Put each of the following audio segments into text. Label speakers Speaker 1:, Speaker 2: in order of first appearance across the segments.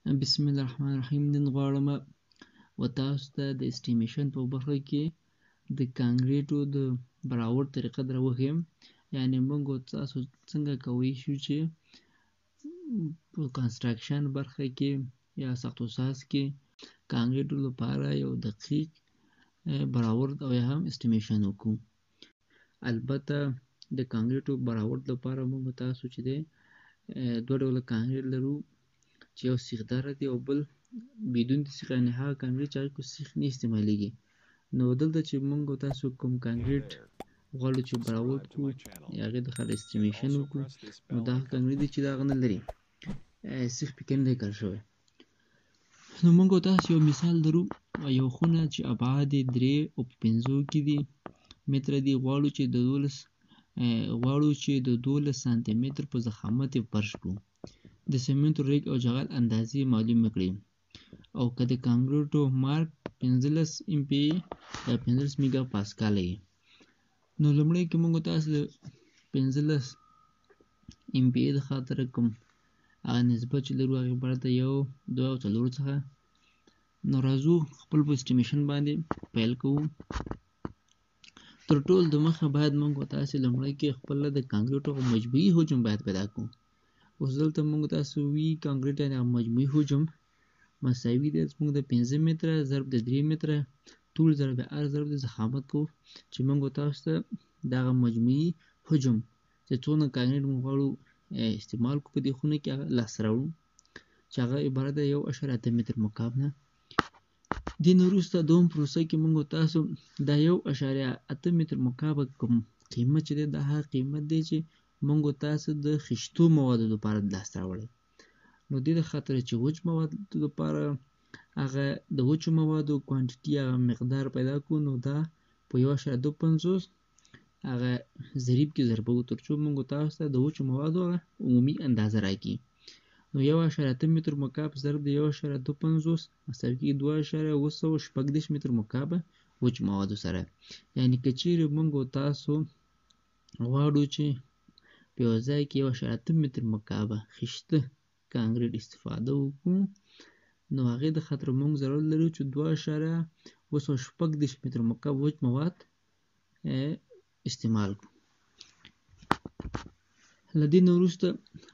Speaker 1: بسم الله الرحمن الرحیم. نن غواړم تاسو ته د اسټیمیشن په برخه کې د کانکریټو د برابر طریقه در وښیم. یعنی موږ تاسو څنګه کولی شو چې په کنسټرکشن برخه کې یا ساخت و ساز کې کانکریټو لپاره یو دقیق برابر او یا هم اسټیمیشن وکړو. البته د کانکریټو برابر لپاره موږ تاسو چې دی دوه ډوله کانکریټ لرو، چې یو سیخدار دی او بل بدون د سیخ، یعنې هغه کانکریټ چې هغه کې سیخ نه استعمالیږي. نو دلته چې موږ تاسو کوم کانکریټ غواړو چې برابر کړو هغې دپاره اسټیمیشن وکړو، نو دا هغه کانکریټ دی چې د هغه نه لري سیخ پکې نه دی کار شوی. نو موږ تاسو یو مثال درو. یو خونه چې ابعاد یې 3 او 5 کې دي متره دي، غواړو چې د 12 سانتي متر په ضخامت یې فرش کړو. د سیمنټو ریګ او جغل اندازې معلومه کړئ، او که د کانکریټو مارک 15 MPa یا 15 میګا پاسکال یې. نو لومړی کې موږ تاسو د 15 MPa د خاطر کوم هغه نسبت چې لرو هغې عبارت د 1، 2 او 4 څخه. نو راځو خپل په اسټیمیشن باندې پیل کوو. تر ټول د مخه باید موږ تاسو لومړی کې خپل د کانکریټو مجموعي حجم باید پیدا کړو. اوس دلته موږ تاسو وی کانکریټ یعنې مجموعي حجم مساوي دی زموږ د 15 متره ضرب د 3 متره طول ضرب ار ضرب د ضخامت کو، چې موږ تاسو ته دغه مجموعي حجم چې څونه کانکریټ موږ غواړو استعمال کو په دې خونه کې هغه لاسته راوړو، چې هغه عبارت د 1.8 متر مکعب نه. دې نه وروسته دوم پروسه کې موږ تاسو دا 1.8 متر مکعب کوم قیمت چې دی دا هغه قیمت دی چې موږ تاسو د خښتو موادو لپاره لاسته راوړی. نو دې د خاطر چې وچ موادو لپاره هغه د وچو موادو کوانټیټي هغه مقدار پیدا کړو، نو دا په 1.25 هغه ضریب کې ضربو، تر څو موږ تاسو ته د وچو موادو هغه عمومي اندازه راکړي. نو 1.8 متر مکعب ضرب د 1.25 مساوي کېږي 2.914 متر مکعب وچ موادو سره. یعنې که چیرې موږ تاسو غواړو چې په یو ځای کې 1.8 متر مکعب خښته کانکریټ استفاده وکړو، نو هغې د خاطر موږ ضرورت لرو چې 2.914 متر مکعب وچ مواد استعمال کړو. له دې نه وروسته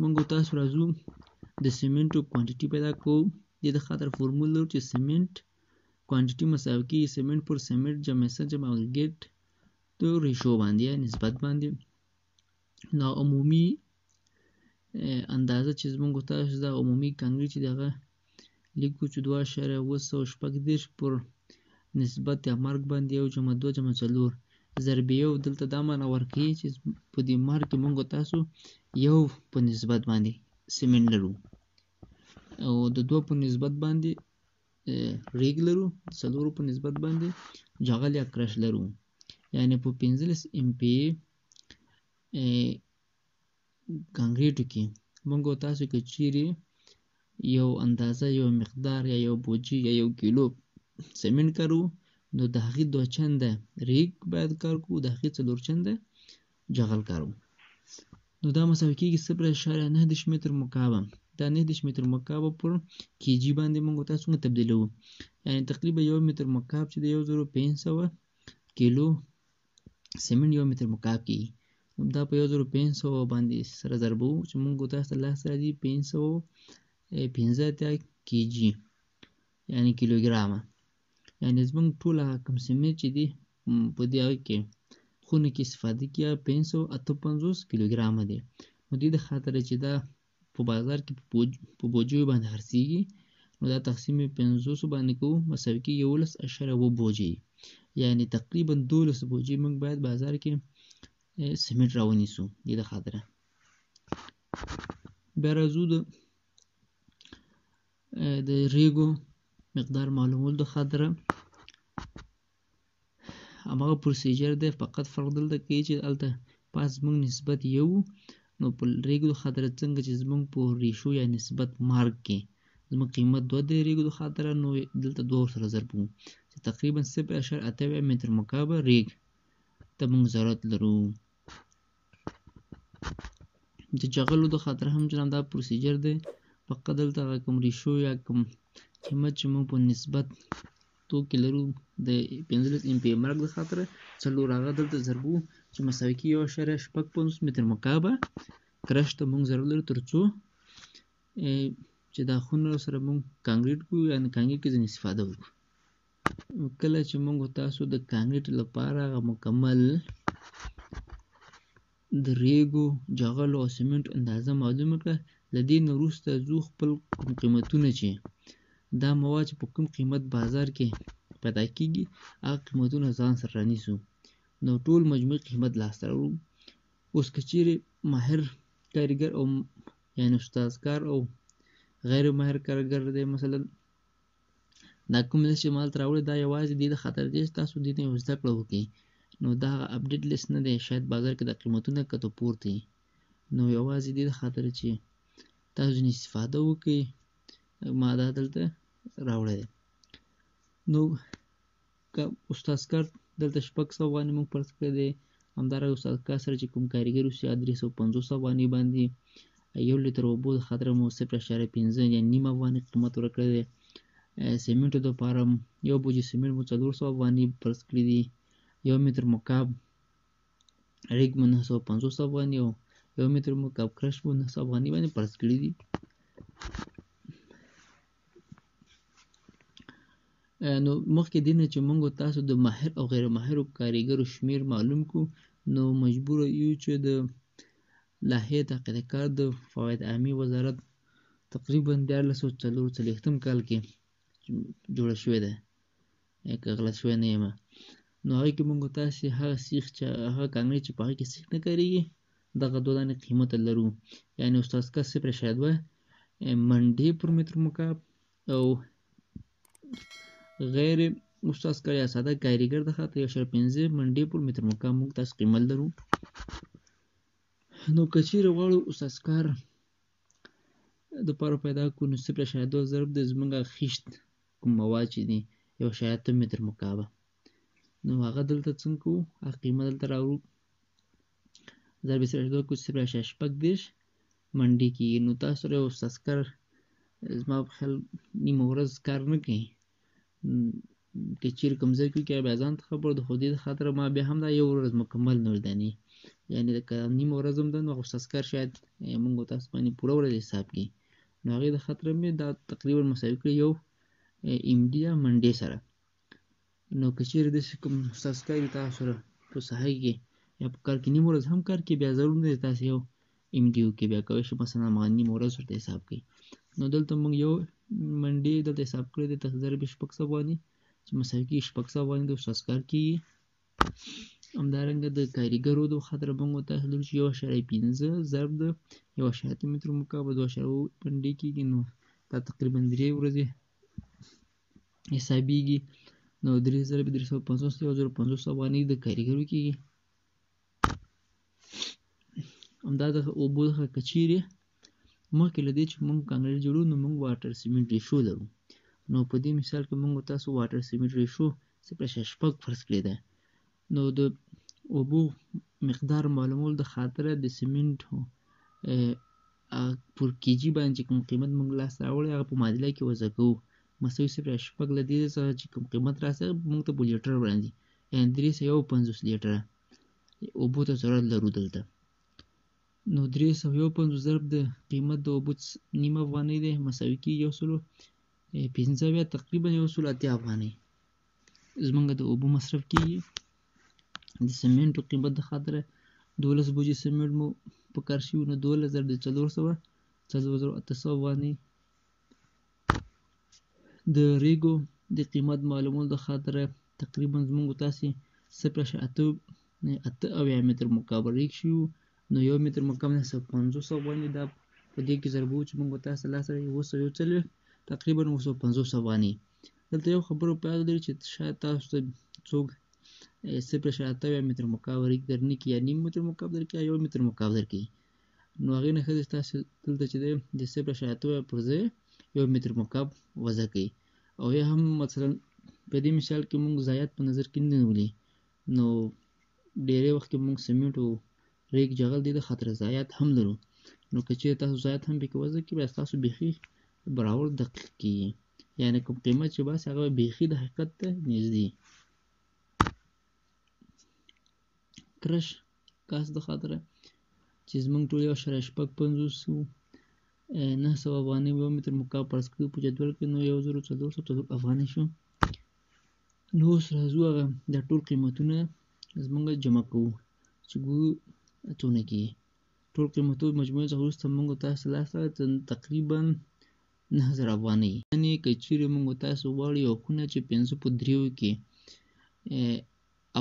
Speaker 1: موږ تاسو راځو د سیمنټو کوانټیټي پیدا کوو. دې د خاطر فورمول لرو چې سیمنټ کوانټیټي مساوي کېږي سیمنټ پر سیمنټ جمع س جمع اګریګیټ د ریشو باندې یا نسبت باندې. نو عمومي اندازه چې زموږ تاسو دا عمومي کانکریټ چې دغه لیکو چې 2.914 پر نسبت یا مارک باندې 1 جمع 2 جمع 4 ضرب 1. دلته دا معنی ورکوي چې په دې مارک کې موږ تاسو 1 په نسبت باندې سیمنټ لرو، او د 2 په نسبت باندې ریګ لرو، 4 په نسبت باندې جغل یا کرش لرو. یعنی په 15 MPa کانکریټو کې موږ تاسو که چیرې یو اندازه یو مقدار یا یو بوجي یا یو کیلو سیمنټ کارو، نو د هغې 2 چنده ریګ باید کار کوو، د هغې 4 چنده جغل کارو. نو دا مساوي کېږي 0.9 متر مکعب. دا 9 متر مکعب پر کیجي باندې موږ تاسو څنګه تبدیلوو، یعنې تقریبا 1 متر مکعب چې د 1500 کیلو سیمنټ 1 متر مکعب کېږي. دا په 1500 باندې سره ضربو چې موږ تاسو ته لاس راځي 515 کیجي یعنی کیلوګرامه. یعنی زموږ ټول کوم سیمنټ چې دی په دې هغه کې خونه کې استفاده کیږي 558 کیلوګرامه دی. نو دې د خاطر چې دا په بازار کې په بوجیو باندې خرڅیږي، نو دا تقسیم 500 باندې کوو مساوي کېږي 11.2 بوجي. یعنی تقریبا 12 بوجي موږ باید بازار کې سیمنټ راونیسو. دې د خاطره بیا راځو د ریګو مقدار معلومولو د خاطره هماغه پروسیجر دی، فقط فرق دلته کوي چې هلته پاس زموږ نسبت 1، نو په ریګو د خاطره څنګه چې زموږ په ریشو یا نسبت مارک کې زموږ قیمت 2 دی ریګو د خاطره، نو دلته 2 سره ضربو چې تقریبا 0.8 متر مکعب ریګ ته موږ ضرورت لرو. د جغلو د خاطر هم جناب دا پروسیجر دی، فقط دلته هغه کوم ریشو یا کوم قیمت چې موږ په نسبت توکي لرو د 15 MPa مرګ د خاطره 4 هغه دلته ضربو چې مساوي کیږي 1.55 متر مکعبه کرش ته موږ ضرورت لرو تر څو چې دا خونه سره موږ کانکریټ کوو یا کانکریټ کې ځینې استفاده وکړو. کله چې موږ تاسو د کانکریټ لپاره هغه مکمل د ریګو جغل او سیمنټ اندازه معلومه کړه، له دې نه وروسته ځو خپل کوم قیمتونه چې دا مواد چې په کوم قیمت بازار کې پیدا کیږي هغه قیمتونه ځان سره رانیسو، نو ټول مجموعي قیمت لاسته راوړو. اوس که چیرې ماهر کارګر او یعنی استاد کار او غیر ماهر کارګر دی مثلا دا کوم لیست چې مال ته راوړي دا یوازې دې د خاطر دی چې تاسو دې نه یو زده کړه وکړئ، نو دا اپډیټ لیست نه دی، شاید بازار کې د قیمتونه کته پورته وي، نو یوازې دې د خاطر چې تاسو ځینې استفاده وکړئ ما دا دلته راوړی دی. نو که استاد کار دلته 600 افغانۍ موږ فرض کړی دی، همدارنګه استاد کار سره چې کوم کارګر اوسي 350 افغانۍ باندې 1 لیتر اوبو د خاطره مو 0.5 یا نیم افغانۍ قیمت ورکړی دی. سیمنټو دپاره یو بوجي سیمنټ مو 400 افغانۍ فرض کړي دي، 1 متر مکعب ریګ مو 950 افغانۍ او 1 متر مکعب کرش مو 900 افغانۍ باندې فرض کړي دي. نو مخکې دې نه چې موږ تاسو د ماهر او غیر ماهرو کارګرو شمیر معلوم کړو، نو مجبور یو چې د لایحې تعقیده کار د فواید عامې وزارت تقریبا 1444 کال کې جوړه شوې ده، که غلط شوی نه یم. نو هغې کې موږ تاسې هغه سیخ چې هغه کانکریټ چې په هغې کې سیخ نه کارېږي دغه 2 دانې قیمت لرو، یعنې استاد کس 0.2 منډې پر متر مکعب او غیر استاد کار یا ساده کارګر د خاطر 1.5 منډې پر متر مکعب موږ تاسو قیمت لرو. نو که چیرې غواړو استاد کار دپاره پیدا کړو نو 0.2 ضرب د زموږ خیشت کوم مواد چې دي 1.8 متر مکعبه، نو هغه دلته څنګه کوو هغه قیمت دلته راوړو ضرب 0.2 کو 0.6 منډې کېږي. نو تاسو سره یو استاد کار زما په خیال نیمه ورځ کار نه کوي، که چیرې کوم ځای کې بیا ځان ته خبر د خو دې د خاطره ما بیا هم دا یو ورځ مکمل نه ولدانې، یعنې که نیمه ورځ هم ده نو استاد کار شاید موږ تاسو باندې پوره ورځ حساب کړي، نو هغې د خاطره مې دا تقریبا مساوي کړي یو MD یا منډې سره. نو که چیرې داسې کوم استاد کار وي تاسو سره په ساحه کې یا په کار کې نیمه ورځ هم کار کوي بیا ضرور نه دی تاسو یو MD وکړئ، بیا کولی شئ مثلا هغه نیمه ورځ ورته حساب کړئ. نو دلته موږ یو منډې دلته حساب کړی دی ضرب 600 افغانۍ چې مساوي کېږي 600 افغانۍ د استاد کار کېږي. همدارنګه د کارګرو د خاطره موږ تاسو لرو چې 1.5 ضرب د 1.8 متر مکعب 2.7 منډې کېږي، نو دا تقریبا 3 ورځې حسابېږي، نو 3 ضرب 350 1500 افغانۍ د کارګرو کېږي. همدا د اوبو څخه که چیرې مخکې له دې چې موږ کانکریټ جوړو نو موږ واټر سیمنټ ریشو لرو، نو په دې مثال کې موږ تاسو واټر سیمنټ ریشو 0.6 فرض کړی ده. نو د اوبو مقدار معلومول د خاطره د سیمنټ پر کیجي باندې چې کوم قیمت موږ لاسته راوړی هغه په معادله کې وضع کوو، مساوي 0.6 له دې څخه چې کوم قیمت راسي موږ ته په لیټر باندې یعنې 351 لیټره اوبو ته ضرورت لرو دلته. نو 351 ضرب د قیمت د اوبو نیمه افغانۍ دی مساوي کېږي 115 تقریبا 180 افغانۍ زموږ د اوبو مصرف کېږي. د سیمنټو قیمت د خاطره 12 بوجي سیمنټ مو په کار شوي نو 12 ضرب د 400 افغانۍ. د ریګو د قیمت معلومول د خاطره تقریبا زموږ تاسې 0.8 متر مکعب ریګ شوي نو 1 متر مکعب 950 افغانۍ، دا په دې کې ضربو چې موږ تاسو لاسه 240 تقریبا 250 افغانۍ. دلته یو خبره په یاد ولرئ چې شاید تاسو ته څوک 0.8 متر مکعب ریګ درنه کړي یا نیم متر مکعب درکړي یا 1 متر مکعب درکړي، نو هغې نه ښه دی تاسو دلته چې دی د 0.8 پر ځای 1 متر مکعب وضع کوئ، او یا هم مثلا په دې مثال کې موږ ضایعات په نظر کې نه نیولي، نو ډېری وخت کې موږ سیمنټ او ریګ جغل دی د خاطر ضایعات هم لرو، نو که چېرې تاسو زیات هم پکې وضع کړئ بیا ستاسو بیخي براورد دقیق کېږي، یعنې کوم قیمت چې باسي هغه بیخي د حقیقت ته نږدې. کرش کاس د خاطره چې زمونږ ټول 1.55 وو، 900 افغانۍ به متر مکعب فرض کړو په جدول کې، نو 1440 افغانۍ شو. نو اوس راځو هغه دا ټول قیمتونه زمونږ جمع کوو چې ګورو څونه کېږي. ټول قیمتونه مجموعي څخه وروسته مونږ تاسو لاسته تقریبا 9000 افغانۍ. یعنې که چیرې مونږ تاسو غواړو یو خونه چې 5 په 3 کې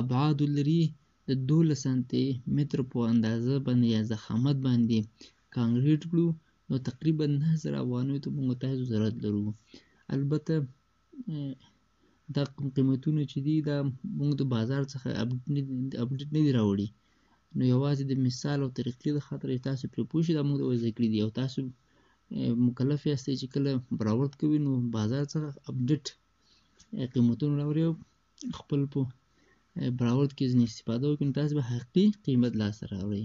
Speaker 1: ابعاد لري د 12 سانتي متر په اندازه باندې یا ضخامت باندې کانکریټ کړو، نو تقریبا 9000 افغانیو ته مونږ تاسو ضرورت لرو. البته دا قیمتونه چې دي دا مونږ د بازار څخه اپډیټ نه دي راوړي، نو یوازې د مثال او طریقې د خاطر تاسو پرې پوه شئ دا مونږ وضع کړي دي، او تاسو مکلف یاستئ چې کله براورد کوئ نو بازار څخه اپډیټ قیمتونه راوړئ او خپل په براورد کې ځینې استفاده وکړئ، نو تاسو به حقیقي قیمت لاسته راوړئ.